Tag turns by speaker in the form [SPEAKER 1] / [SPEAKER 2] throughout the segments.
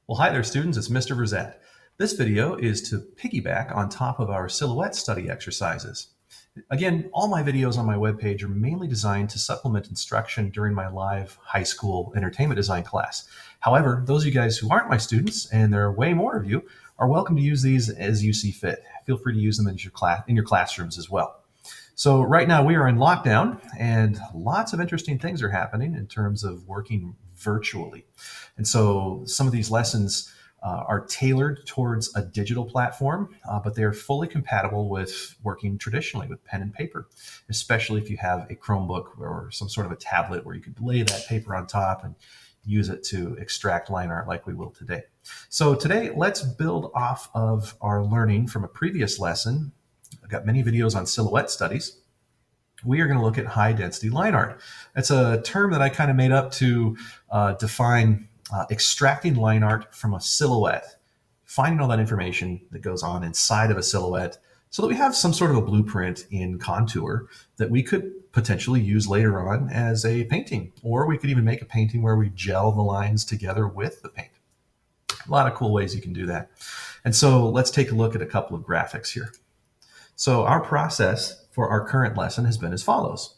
[SPEAKER 1] Well, hi there, students. It's Mr. Verzette. This video is to piggyback on top of our silhouette study exercises. Again, all my videos on my webpage are mainly designed to supplement instruction during my live high school entertainment design class. However, those of you guys who aren't my students, and there are way more of you, are welcome to use these as you see fit. Feel free to use them in your classrooms as well. So right now we are in lockdown and lots of interesting things are happening in terms of working virtually. And so some of these lessons are tailored towards a digital platform, but they are fully compatible with working traditionally with pen and paper, especially if you have a Chromebook or some sort of a tablet where you could lay that paper on top and use it to extract line art like we will today. So today, let's build off of our learning from a previous lesson. I've got many videos on silhouette studies. We are going to look at high density line art. It's a term that I kind of made up to define extracting line art from a silhouette, finding all that information that goes on inside of a silhouette so that we have some sort of a blueprint in contour that we could potentially use later on as a painting. Or we could even make a painting where we gel the lines together with the paint. A lot of cool ways you can do that. And so let's take a look at a couple of graphics here. So our process for our current lesson has been as follows.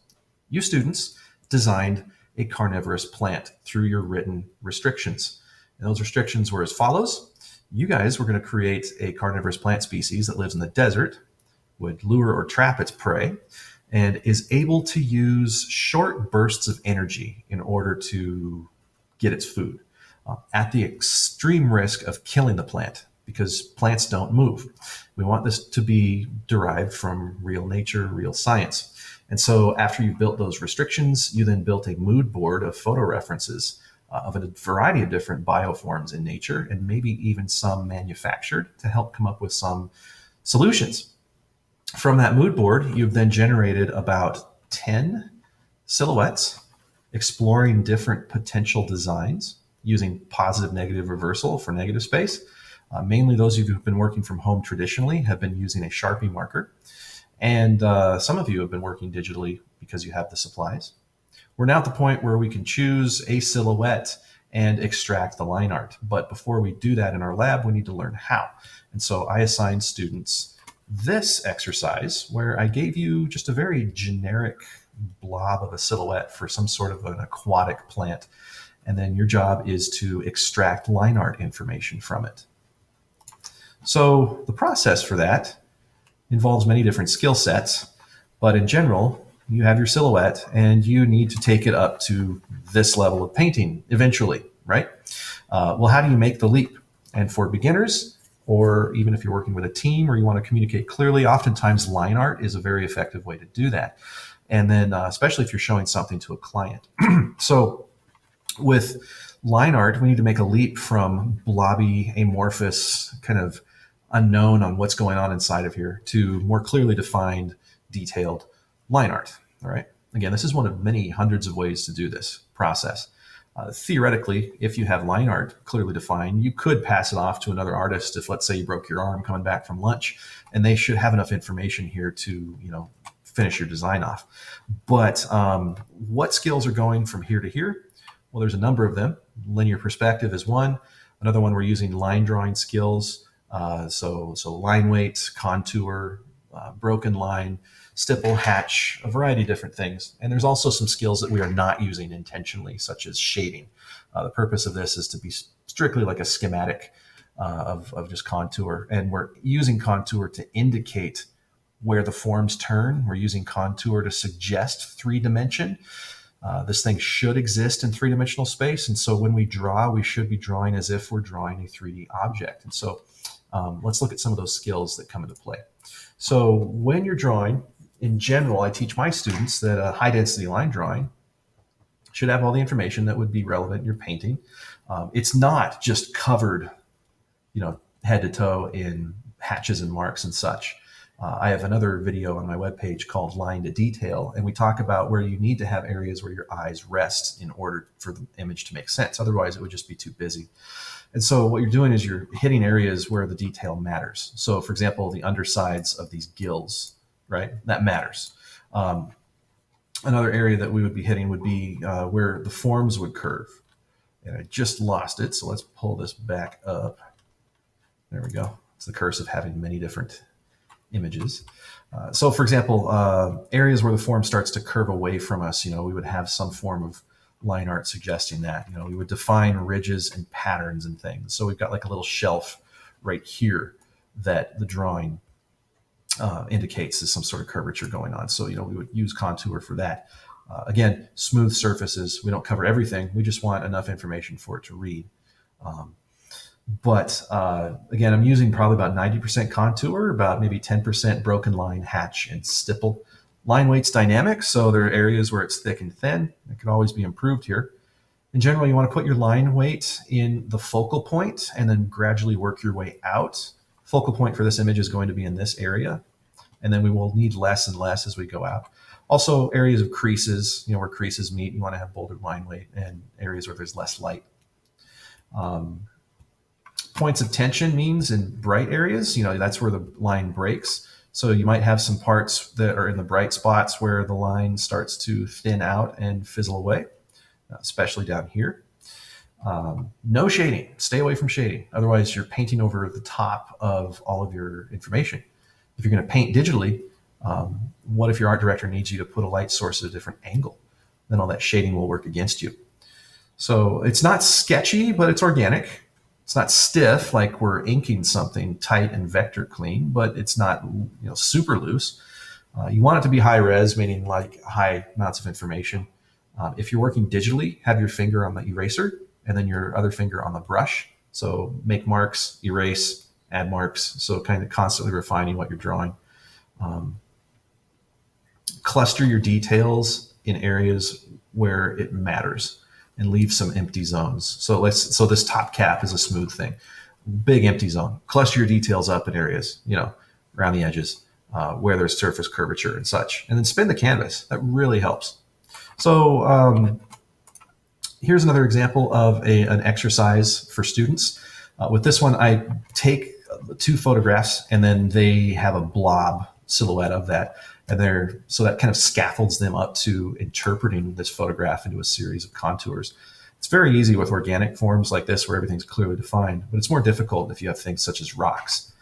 [SPEAKER 1] You students designed a carnivorous plant through your written restrictions. And those restrictions were as follows. You guys were going to create a carnivorous plant species that lives in the desert, would lure or trap its prey, and is able to use short bursts of energy in order to get its food, at the extreme risk of killing the plant, because plants don't move. We want this to be derived from real nature, real science. And so after you built those restrictions, you then built a mood board of photo references of a variety of different bioforms in nature, and maybe even some manufactured to help come up with some solutions. From that mood board, you've then generated about 10 silhouettes, exploring different potential designs using positive negative reversal for negative space. Mainly those of you who've been working from home traditionally have been using a Sharpie marker. And some of you have been working digitally because you have the supplies. We're now at the point where we can choose a silhouette and extract the line art. But before we do that in our lab, we need to learn how. And so I assigned students this exercise where I gave you just a very generic blob of a silhouette for some sort of an aquatic plant. And then your job is to extract line art information from it. So the process for that involves many different skill sets, but in general, you have your silhouette and you need to take it up to this level of painting eventually, right? Well, how do you make the leap? And for beginners, or even if you're working with a team or you want to communicate clearly, oftentimes line art is a very effective way to do that. And then especially if you're showing something to a client. So with line art, we need to make a leap from blobby, amorphous, kind of unknown on what's going on inside of here to more clearly defined, detailed line art. All right. Again, this is one of many hundreds of ways to do this process. Theoretically, if you have line art clearly defined, you could pass it off to another artist if, let's say, you broke your arm coming back from lunch, and they should have enough information here to, finish your design off. But what skills are going from here to here? Well, there's a number of them. Linear perspective is one. Another one, we're using line drawing skills. So line weight, contour, broken line, stipple, hatch, a variety of different things. And there's also some skills that we are not using intentionally, such as shading. The purpose of this is to be strictly like a schematic of just contour. And we're using contour to indicate where the forms turn. We're using contour to suggest 3-dimension. This thing should exist in 3-dimensional space. And so when we draw, we should be drawing as if we're drawing a 3D object. And so let's look at some of those skills that come into play. So when you're drawing, in general, I teach my students that a high density line drawing should have all the information that would be relevant in your painting. It's not just covered, head to toe in hatches and marks and such. I have another video on my webpage called Line to Detail, and we talk about where you need to have areas where your eyes rest in order for the image to make sense. Otherwise, it would just be too busy. And so what you're doing is you're hitting areas where the detail matters. So, for example, the undersides of these gills, right? That matters. Another area that we would be hitting would be where the forms would curve. And I just lost it, so let's pull this back up. There we go. It's the curse of having many different images. So for example, areas where the form starts to curve away from us, we would have some form of line art suggesting that. We would define ridges and patterns and things. So we've got like a little shelf right here that the drawing indicates there's some sort of curvature going on. So, we would use contour for that. Again, smooth surfaces. We don't cover everything. We just want enough information for it to read. But again, I'm using probably about 90% contour, about maybe 10% broken line, hatch, and stipple. Line weight's dynamic, so there are areas where it's thick and thin. It can always be improved here. In general, you want to put your line weight in the focal point and then gradually work your way out. Focal point for this image is going to be in this area, and then we will need less and less as we go out. Also, areas of creases, where creases meet, you want to have bolder line weight, and areas where there's less light. Points of tension means in bright areas, that's where the line breaks. So you might have some parts that are in the bright spots where the line starts to thin out and fizzle away, especially down here. No shading. Stay away from shading. Otherwise, you're painting over the top of all of your information. If you're going to paint digitally, what if your art director needs you to put a light source at a different angle? Then all that shading will work against you. So it's not sketchy, but it's organic. It's not stiff like we're inking something tight and vector clean, but it's not super loose. You want it to be high res, meaning like high amounts of information. If you're working digitally, have your finger on the eraser and then your other finger on the brush. So make marks, erase, add marks. So kind of constantly refining what you're drawing. Cluster your details in areas where it matters and leave some empty zones. So this top cap is a smooth thing. Big empty zone. Cluster your details up in areas, around the edges where there's surface curvature and such. And then spin the canvas. That really helps. So here's another example of an exercise for students. With this one, I take 2 photographs and then they have a blob silhouette of that. And so that kind of scaffolds them up to interpreting this photograph into a series of contours. It's very easy with organic forms like this where everything's clearly defined, but it's more difficult if you have things such as rocks.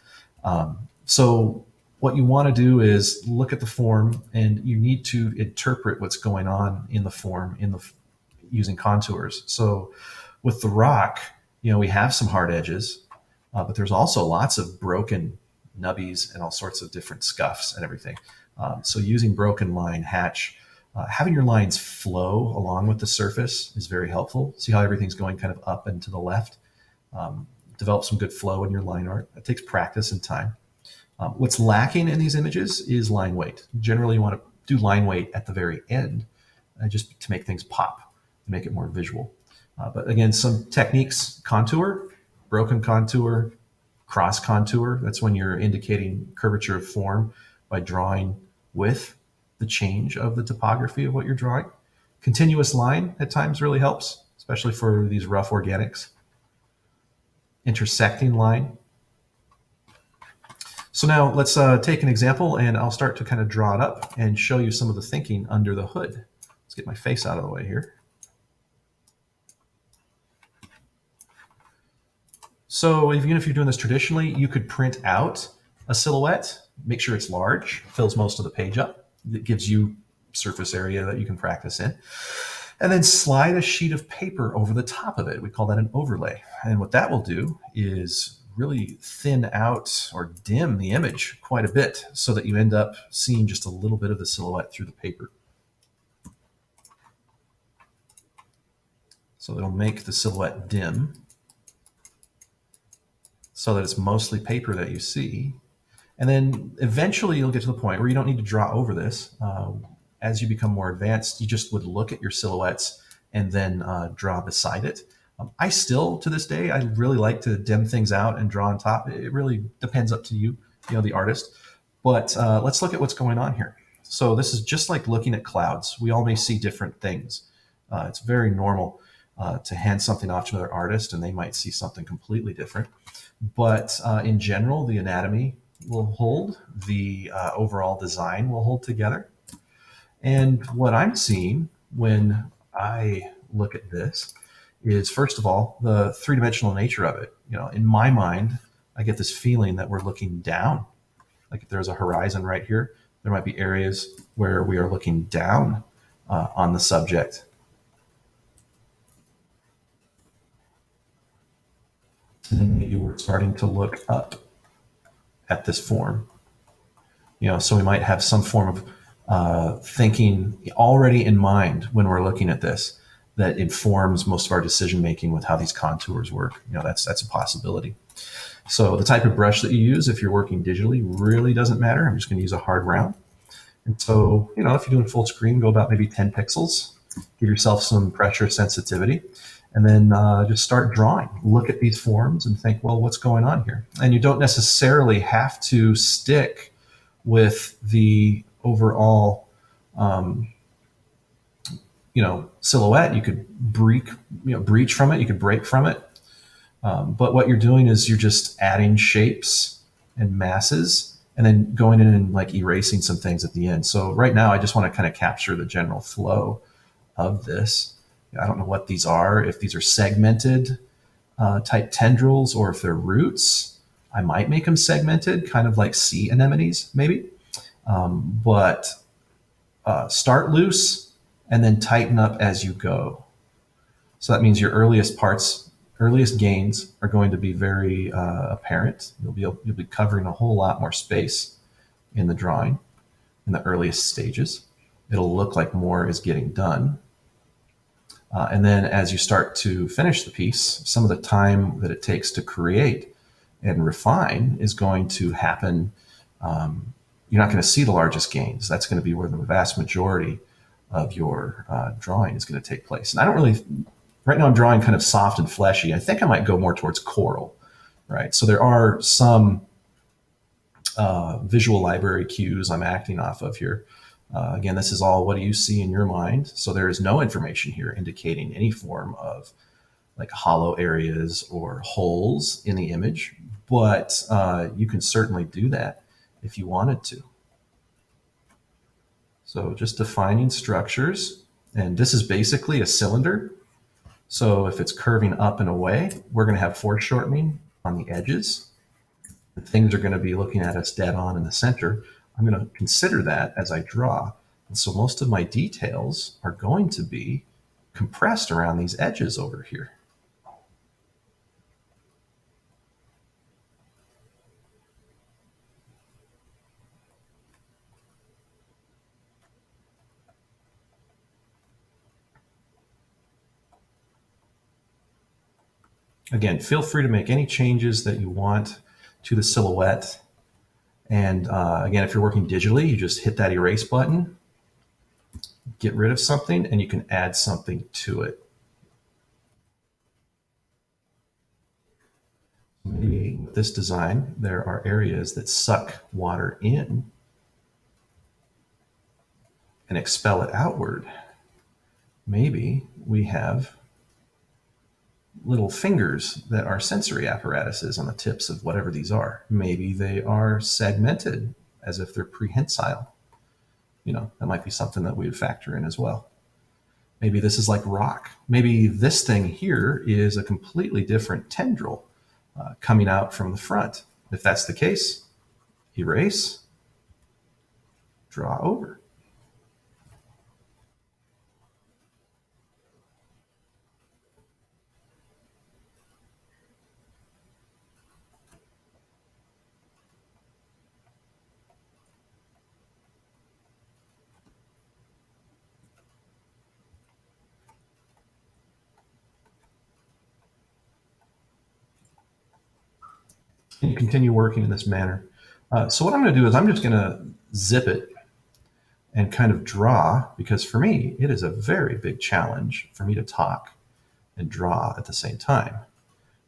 [SPEAKER 1] So what you want to do is look at the form and you need to interpret what's going on in the form using contours. So with the rock, we have some hard edges, but there's also lots of broken nubbies and all sorts of different scuffs and everything. So using broken line, hatch, having your lines flow along with the surface is very helpful. See how everything's going kind of up and to the left? Develop some good flow in your line art. It takes practice and time. What's lacking in these images is line weight. Generally, you want to do line weight at the very end just to make things pop, to make it more visual. But again, some techniques: contour, broken contour, cross contour. That's when you're indicating curvature of form by drawing with the change of the topography of what you're drawing. Continuous line at times really helps, especially for these rough organics. Intersecting line. So now let's take an example and I'll start to kind of draw it up and show you some of the thinking under the hood. Let's get my face out of the way here. So even if you're doing this traditionally, you could print out a silhouette, make sure it's large, fills most of the page up. It gives you surface area that you can practice in. And then slide a sheet of paper over the top of it. We call that an overlay. And what that will do is really thin out or dim the image quite a bit so that you end up seeing just a little bit of the silhouette through the paper. So it'll make the silhouette dim so that it's mostly paper that you see. And then eventually you'll get to the point where you don't need to draw over this. As you become more advanced, you just would look at your silhouettes and then draw beside it. I still, to this day, I really like to dim things out and draw on top. It really depends up to you, the artist. But let's look at what's going on here. So this is just like looking at clouds. We all may see different things. It's very normal to hand something off to another artist and they might see something completely different. But in general, the anatomy will hold, the overall design will hold together. And what I'm seeing when I look at this is, first of all, the three-dimensional nature of it. In my mind, I get this feeling that we're looking down. Like if there's a horizon right here, there might be areas where we are looking down on the subject. And then maybe we're starting to look up at this form. So we might have some form of thinking already in mind when we're looking at this that informs most of our decision making with how these contours work. That's a possibility. So the type of brush that you use, if you're working digitally, really doesn't matter. I'm just going to use a hard round. And so, if you're doing full screen, go about maybe 10 pixels. Give yourself some pressure sensitivity, and then just start drawing. Look at these forms and think, well, what's going on here? And you don't necessarily have to stick with the overall, silhouette. You could breach from it. You could break from it. But what you're doing is you're just adding shapes and masses and then going in and like erasing some things at the end. So right now I just want to kind of capture the general flow of this. I don't know what these are, if these are segmented type tendrils or if they're roots. I might make them segmented, kind of like sea anemones maybe. But start loose and then tighten up as you go. So that means your earliest gains are going to be very apparent. You'll be covering a whole lot more space in the drawing in the earliest stages. It'll look like more is getting done. And then as you start to finish the piece, some of the time that it takes to create and refine is going to happen. You're not going to see the largest gains. That's going to be where the vast majority of your drawing is going to take place. And I don't really, right now I'm drawing kind of soft and fleshy. I think I might go more towards coral, right? So there are some visual library cues I'm acting off of here. Again, this is all what do you see in your mind. So there is no information here indicating any form of like hollow areas or holes in the image, but you can certainly do that if you wanted to. So just defining structures, and this is basically a cylinder. So if it's curving up and away, we're going to have foreshortening on the edges. And things are going to be looking at us dead on in the center. I'm going to consider that as I draw. And so most of my details are going to be compressed around these edges over here. Again, feel free to make any changes that you want to the silhouette. And again, if you're working digitally, you just hit that erase button, get rid of something, and you can add something to it. Maybe with this design, there are areas that suck water in and expel it outward. Maybe we have little fingers that are sensory apparatuses on the tips of whatever these are. Maybe they are segmented as if they're prehensile. That might be something that we would factor in as well. Maybe this is like rock. Maybe this thing here is a completely different tendril coming out from the front. If that's the case, erase, draw over. And continue working in this manner. So what I'm going to do is I'm just going to zip it and kind of draw, because for me, it is a very big challenge for me to talk and draw at the same time,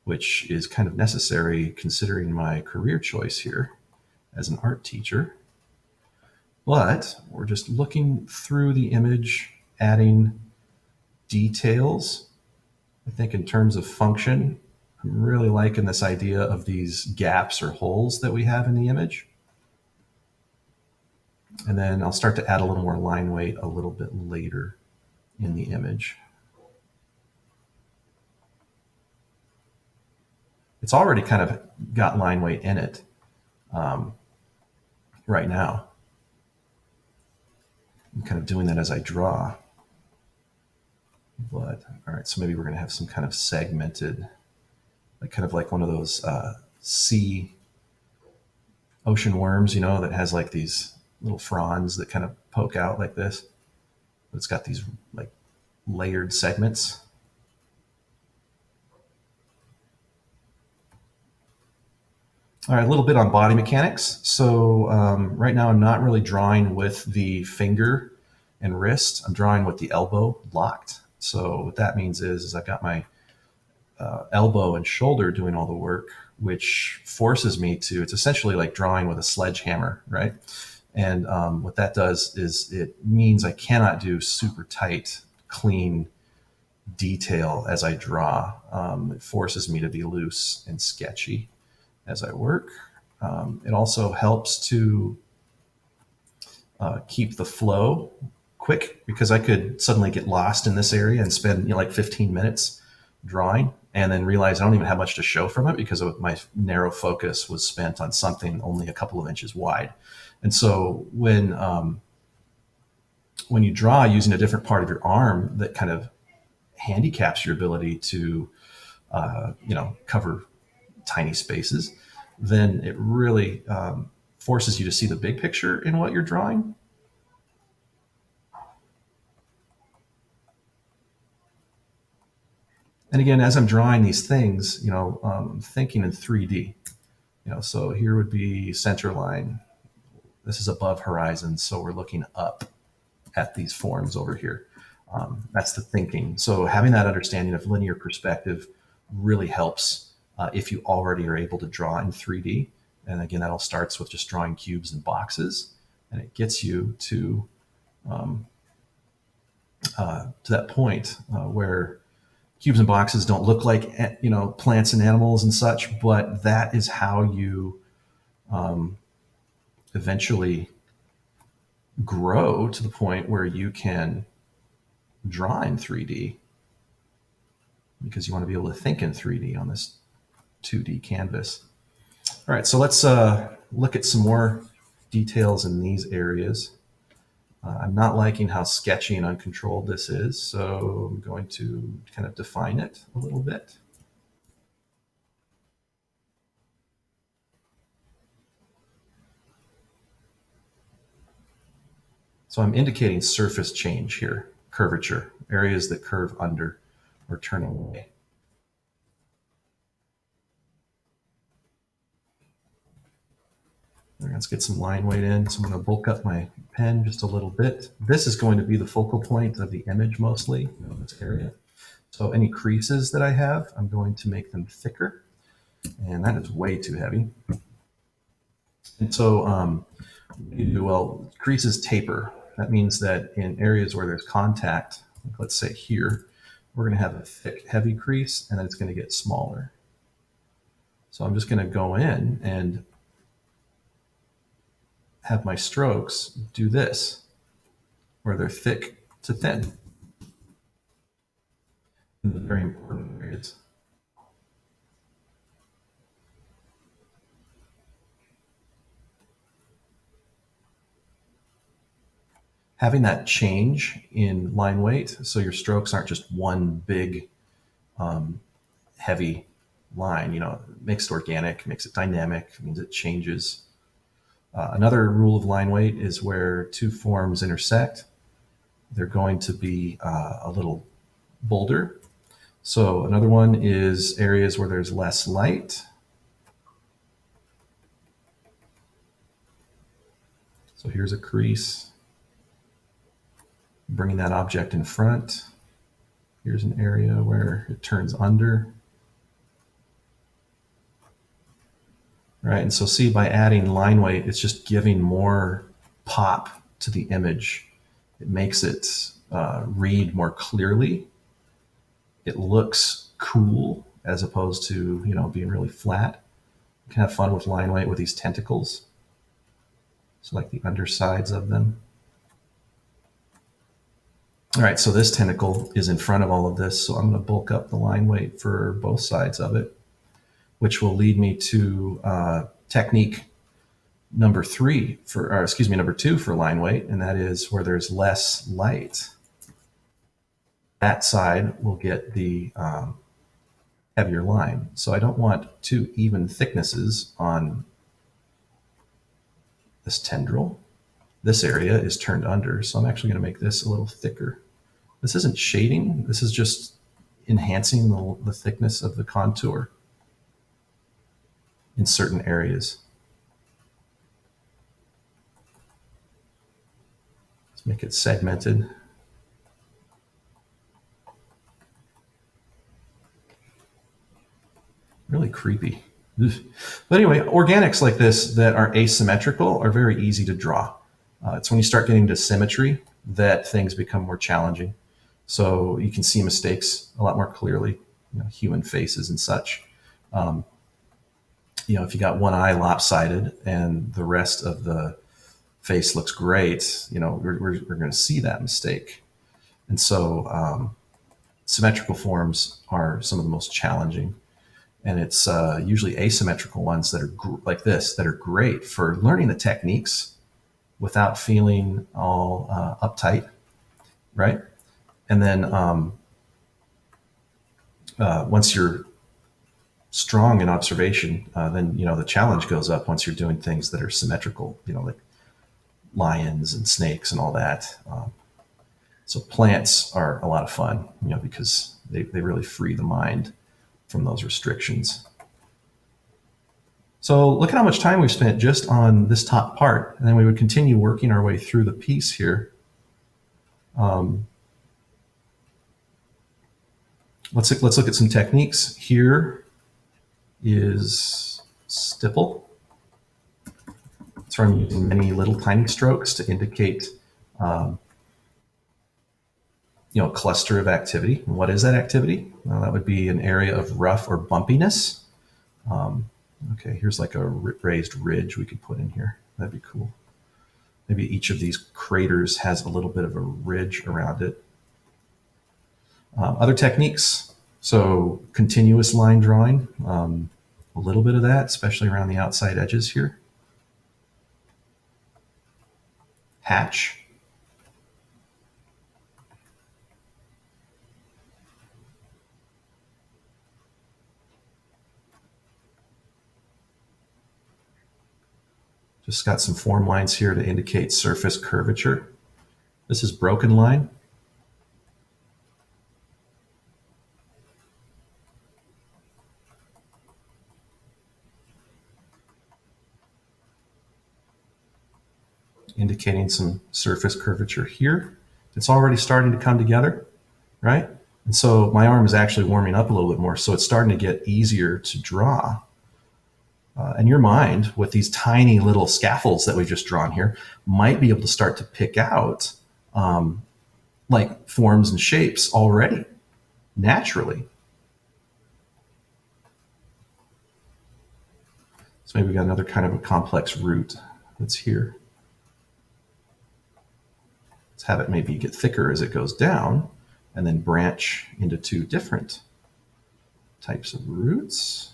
[SPEAKER 1] which is kind of necessary considering my career choice here as an art teacher. But we're just looking through the image, adding details. I think in terms of function, I'm really liking this idea of these gaps or holes that we have in the image. And then I'll start to add a little more line weight a little bit later in the image. It's already kind of got line weight in it right now. I'm kind of doing that as I draw. But all right, so maybe we're going to have some kind of segmented, like kind of like one of those sea ocean worms, that has like these little fronds that kind of poke out like this. It's got these like layered segments. All right, a little bit on body mechanics. So right now I'm not really drawing with the finger and wrist. I'm drawing with the elbow locked. So what that means is I've got my elbow and shoulder doing all the work, which forces me to, it's essentially like drawing with a sledgehammer, right? And what that does is it means I cannot do super tight, clean detail as I draw. It forces me to be loose and sketchy as I work. It also helps to keep the flow quick, because I could suddenly get lost in this area and spend like 15 minutes drawing and then realize I don't even have much to show from it because of my narrow focus was spent on something only a couple of inches wide. And so when you draw using a different part of your arm that kind of handicaps your ability to cover tiny spaces, then it really forces you to see the big picture in what you're drawing. And again, as I'm drawing these things, I'm thinking in 3D. So here would be center line. This is above horizon, so we're looking up at these forms over here. That's the thinking. So having that understanding of linear perspective really helps if you already are able to draw in 3D. And again, that all starts with just drawing cubes and boxes, and it gets you to that point where cubes and boxes don't look like plants and animals and such, but that is how you eventually grow to the point where you can draw in 3D, because you want to be able to think in 3D on this 2D canvas. All right, so let's look at some more details in these areas. I'm not liking how sketchy and uncontrolled this is, so I'm going to kind of define it a little bit. So I'm indicating surface change here, curvature, areas that curve under or turn away. Let's get some line weight in. So I'm going to bulk up my pen just a little bit. This is going to be the focal point of the image mostly, this area. So any creases that I have, I'm going to make them thicker. And that is way too heavy. And so, creases taper. That means that in areas where there's contact, like let's say here, we're going to have a thick, heavy crease, and then it's going to get smaller. So I'm just going to go in and have my strokes do this, where they're thick to thin. In the very important areas. Having that change in line weight, so your strokes aren't just one big, heavy line, makes it organic, makes it dynamic, means it changes. Another rule of line weight is where two forms intersect, they're going to be a little bolder. So another one is areas where there's less light. So here's a crease, bringing that object in front. Here's an area where it turns under. Right, and so see, by adding line weight, it's just giving more pop to the image. It makes it read more clearly. It looks cool as opposed to, being really flat. You can have fun with line weight with these tentacles. So like the undersides of them. All right, so this tentacle is in front of all of this, so I'm going to bulk up the line weight for both sides of it. which will lead me to technique number three for, or excuse me, number two for line weight, and that is where there's less light. That side will get the heavier line. So I don't want two even thicknesses on this tendril. This area is turned under, so I'm actually going to make this a little thicker. This isn't shading, this is just enhancing the thickness of the contour in certain areas. Let's make it segmented. Really creepy. Ugh. But anyway, organics like this that are asymmetrical are very easy to draw. It's when you start getting to symmetry that things become more challenging. So you can see mistakes a lot more clearly, human faces and such. If you got one eye lopsided and the rest of the face looks great, we're going to see that mistake. And so symmetrical forms are some of the most challenging. And it's usually asymmetrical ones that are like this, that are great for learning the techniques without feeling all uptight, right? And then once you're strong in observation, then the challenge goes up once you're doing things that are symmetrical, like lions and snakes and all that. So plants are a lot of fun, because they really free the mind from those restrictions. So look at how much time we've spent just on this top part, and then we would continue working our way through the piece here. Let's look at some techniques. Here is stipple. So I'm using many little tiny strokes to indicate a cluster of activity. And what is that activity? Well, that would be an area of rough or bumpiness. Okay, here's like a raised ridge we could put in here. That'd be cool. Maybe each of these craters has a little bit of a ridge around it. Other techniques. So continuous line drawing, a little bit of that, especially around the outside edges here. Hatch. Just got some form lines here to indicate surface curvature. This is broken line. Indicating some surface curvature here. It's already starting to come together, right? And so my arm is actually warming up a little bit more, so it's starting to get easier to draw. And your mind, with these tiny little scaffolds that we've just drawn here, might be able to start to pick out like forms and shapes already, naturally. So maybe we got another kind of a complex root that's here. Let's have it maybe get thicker as it goes down and then branch into two different types of roots.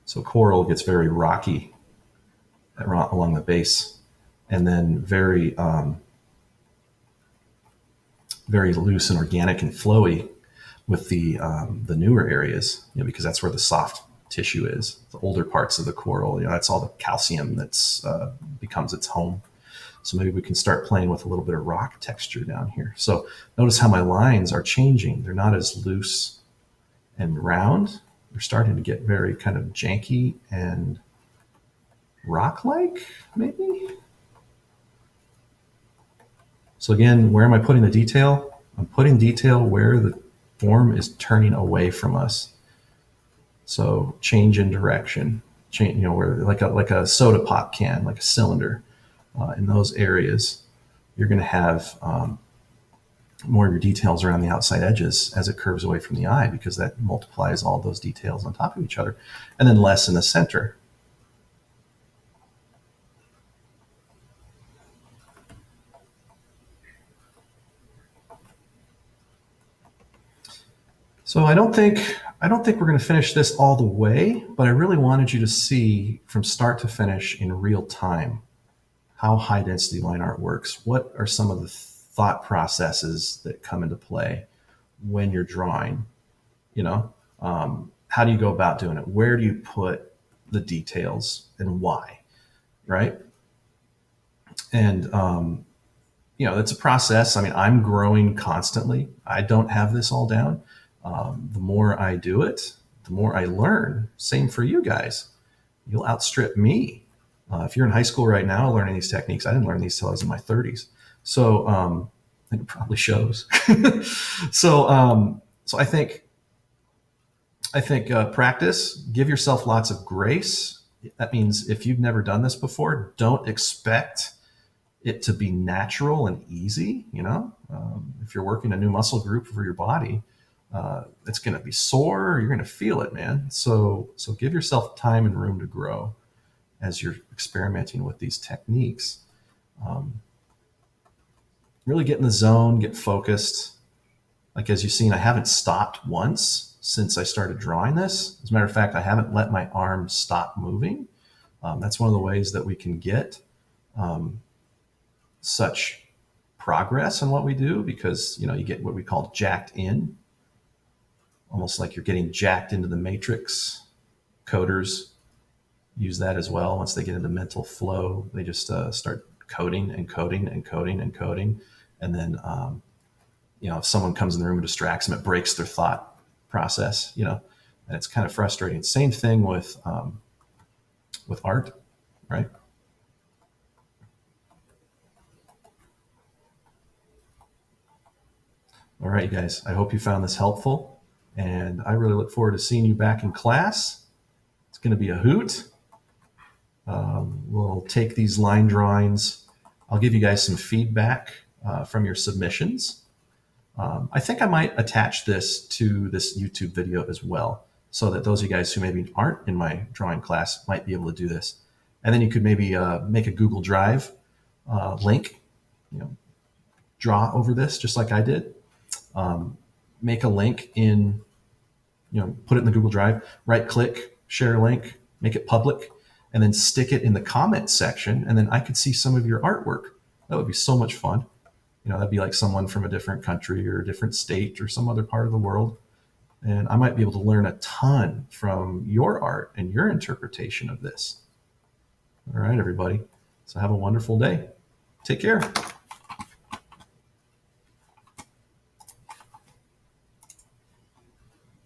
[SPEAKER 1] So coral gets very rocky along the base, and then very loose and organic and flowy with the newer areas, because that's where the soft tissue is. The older parts of the coral, that's all the calcium that's becomes its home. So maybe we can start playing with a little bit of rock texture down here. So notice how my lines are changing. They're not as loose and round. They're starting to get very kind of janky and rock-like, maybe. So again, where am I putting the detail? I'm putting detail where the form is turning away from us. So change in direction, where like a soda pop can, like a cylinder. In those areas, you're going to have more of your details around the outside edges as it curves away from the eye, because that multiplies all those details on top of each other, and then less in the center. So I don't think we're going to finish this all the way, but I really wanted you to see from start to finish in real time how high density line art works. What are some of the thought processes that come into play when you're drawing? You know, how do you go about doing it? Where do you put the details and why? Right? And it's a process. I mean, I'm growing constantly. I don't have this all down. The more I do it, the more I learn. Same for you guys. You'll outstrip me. If you're in high school right now learning these techniques, I didn't learn these till I was in my 30s. So it probably shows. So I think practice. Give yourself lots of grace. That means if you've never done this before, don't expect it to be natural and easy. If you're working a new muscle group for your body, it's going to be sore. You're going to feel it, man. So give yourself time and room to grow as you're experimenting with these techniques. Um, Really get in the zone, get focused. Like as you've seen, I haven't stopped once since I started drawing this. As a matter of fact, I haven't let my arm stop moving. That's one of the ways that we can get um, such progress in what we do, because you get what we call jacked in, almost like you're getting jacked into the matrix. Coders use that as well. Once they get into mental flow, they just start coding and coding and coding and coding. And then, if someone comes in the room and distracts them, it breaks their thought process, and it's kind of frustrating. Same thing with art, right? All right, you guys, I hope you found this helpful. And I really look forward to seeing you back in class. It's going to be a hoot. We'll take these line drawings. I'll give you guys some feedback from your submissions. I think I might attach this to this YouTube video as well, so that those of you guys who maybe aren't in my drawing class might be able to do this. And then you could maybe make a Google Drive link, draw over this just like I did. Make a link in, put it in the Google Drive, right click, share a link, make it public, and then stick it in the comments section. And then I could see some of your artwork. That would be so much fun. That'd be like someone from a different country or a different state or some other part of the world. And I might be able to learn a ton from your art and your interpretation of this. All right, everybody. So have a wonderful day. Take care.